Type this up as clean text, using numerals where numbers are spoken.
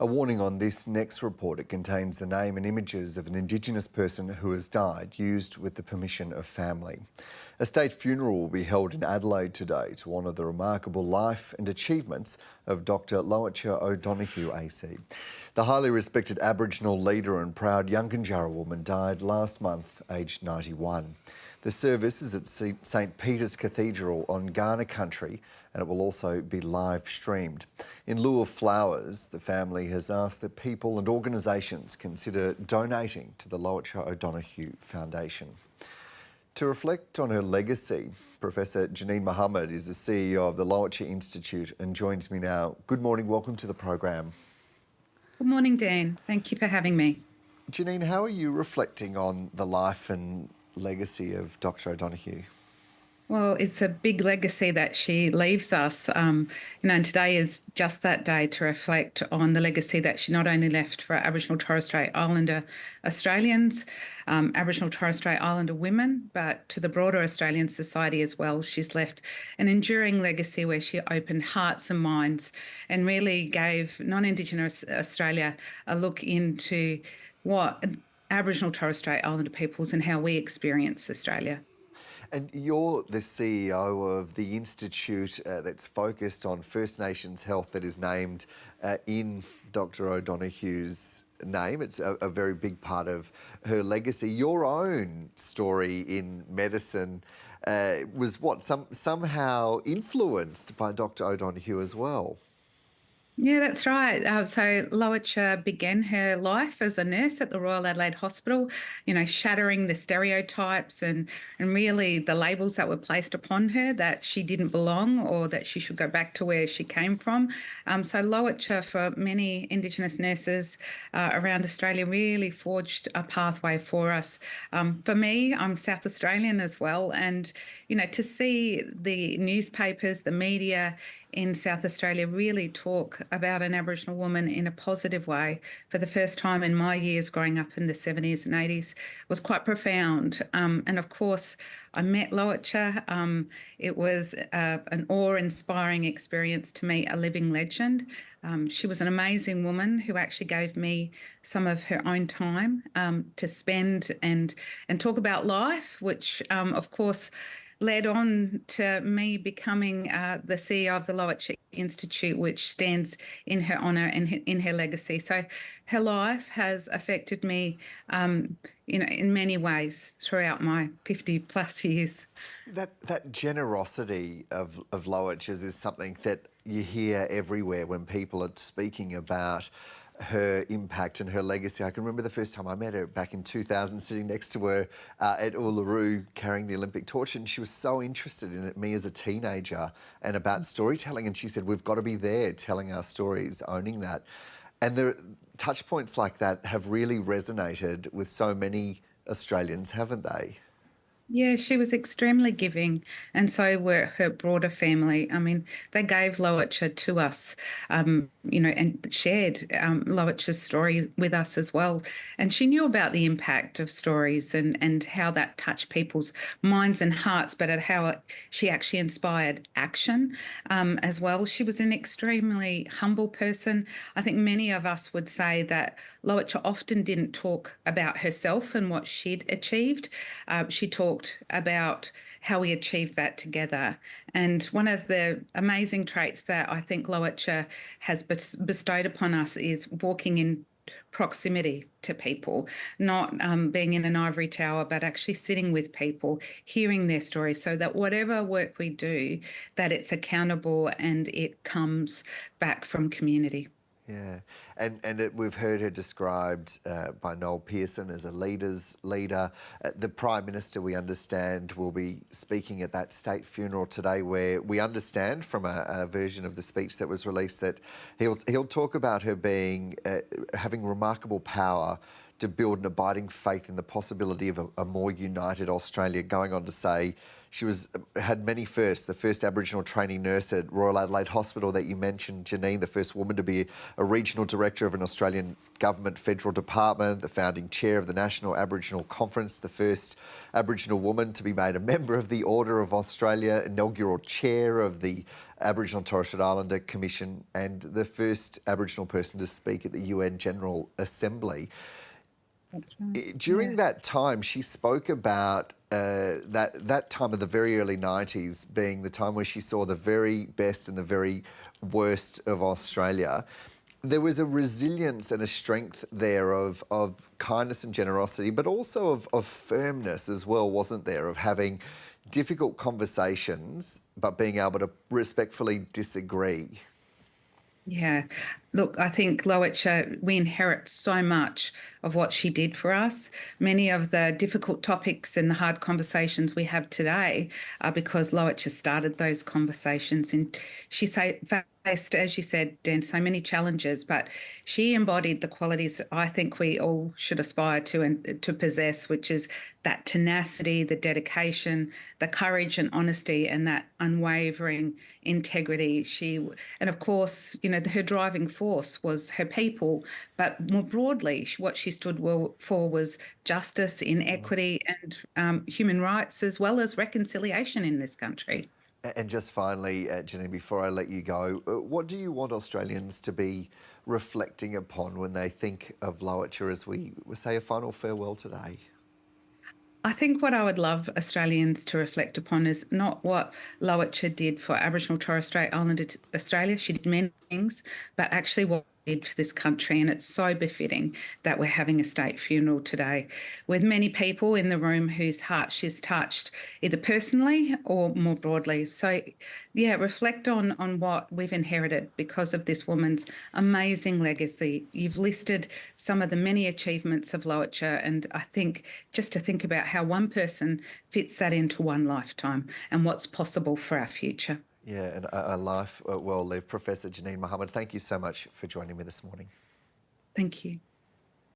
A warning on this next report. It contains the name and images of an Indigenous person who has died, used with the permission of family. A state funeral will be held in Adelaide today to honour the remarkable life and achievements of Dr. Lowitja O'Donoghue AC. The highly respected Aboriginal leader and proud Yunkanjarra woman died last month, aged 91. The service is at St Peter's Cathedral on Kaurna country, and it will also be live streamed. In lieu of flowers, the family has asked that people and organisations consider donating to the Lowitja O'Donoghue Foundation. To reflect on her legacy, Professor Janine Mohammed is the CEO of the Lowitja Institute and joins me now. Good morning, welcome to the program. Good morning, Dan. Thank you for having me. Janine, how are you reflecting on the life and legacy of Dr. O'Donoghue? Well, it's a big legacy that she leaves us, and today is just that day to reflect on the legacy that she not only left for Aboriginal Torres Strait Islander Australians, Aboriginal Torres Strait Islander women, but to the broader Australian society as well. She's left an enduring legacy where she opened hearts and minds and really gave non-Indigenous Australia a look into what Aboriginal Torres Strait Islander peoples and how we experience Australia. And you're the CEO of the institute that's focused on First Nations health, that is named in Dr. O'Donoghue's name. It's a very big part of her legacy. Your own story in medicine was somehow influenced by Dr. O'Donoghue as well. Yeah, that's right. So Lowitja began her life as a nurse at the Royal Adelaide Hospital, shattering the stereotypes and really the labels that were placed upon her that she didn't belong or that she should go back to where she came from. So Lowitja, for many Indigenous nurses around Australia, really forged a pathway for us. For me, I'm South Australian as well, and to see the newspapers, the media in South Australia really talk about an Aboriginal woman in a positive way for the first time in my years growing up in the 70s and 80s was quite profound. And of course, I met Lowitja. It was an awe-inspiring experience to meet a living legend. She was an amazing woman who actually gave me some of her own time to spend and talk about life, which of course led on to me becoming the CEO of the Lowitja Institute, which stands in her honour and in her legacy. So her life has affected me, in many ways throughout my 50 plus years. That generosity of Lowitja's is something that you hear everywhere when people are speaking about her impact and her legacy. I can remember the first time I met her back in 2000, sitting next to her at Uluru carrying the Olympic torch, and she was so interested in it, me as a teenager, and about storytelling, and she said, we've got to be there telling our stories, owning that. And the touch points like that have really resonated with so many Australians, haven't they? Yeah, she was extremely giving, and so were her broader family. I mean, they gave Lowitja to us, and shared Lowitja's story with us as well. And she knew about the impact of stories and how that touched people's minds and hearts, but she actually inspired action as well. She was an extremely humble person. I think many of us would say that Lowitja often didn't talk about herself and what she'd achieved. She talked about how we achieved that together. And one of the amazing traits that I think Lowitja has bestowed upon us is walking in proximity to people, not being in an ivory tower, but actually sitting with people, hearing their stories, so that whatever work we do, that it's accountable and it comes back from community. Yeah, and we've heard her described by Noel Pearson as a leader's leader. The Prime Minister, we understand, will be speaking at that state funeral today, where we understand from a version of the speech that was released that he'll talk about her being having remarkable power to build an abiding faith in the possibility of a more united Australia, going on to say she had many firsts. The first Aboriginal trainee nurse at Royal Adelaide Hospital that you mentioned, Janine, the first woman to be a regional director of an Australian government federal department, the founding chair of the National Aboriginal Conference, the first Aboriginal woman to be made a member of the Order of Australia, inaugural chair of the Aboriginal and Torres Strait Islander Commission, and the first Aboriginal person to speak at the UN General Assembly. That's right. During that time, she spoke about that time of the very early 90s being the time where she saw the very best and the very worst of Australia. There was a resilience and a strength there of kindness and generosity, but also of firmness as well, wasn't there? Of having difficult conversations, but being able to respectfully disagree. Yeah. Look, I think Lowitja, we inherit so much of what she did for us. Many of the difficult topics and the hard conversations we have today are because Lowitja started those conversations. And she faced, as you said, Dan, so many challenges, but she embodied the qualities I think we all should aspire to and to possess, which is that tenacity, the dedication, the courage and honesty, and that unwavering integrity. And of course, her driving force was her people, but more broadly, what she stood for was justice, inequity, and human rights, as well as reconciliation in this country. And just finally, Janine, before I let you go, what do you want Australians to be reflecting upon when they think of Lowitja as we say a final farewell today? I think what I would love Australians to reflect upon is not what Lowitja did for Aboriginal Torres Strait Islander Australia. She did many things, but actually what she did for this country. And it's so befitting that we're having a state funeral today with many people in the room whose hearts she's touched, either personally or more broadly. So, yeah, reflect on what we've inherited because of this woman's amazing legacy. You've listed some of the many achievements of Lowitja, and I think just to think about how one person fits that into one lifetime and what's possible for our future. Yeah, and a life well lived. Professor Janine Mohammed, thank you so much for joining me this morning. Thank you.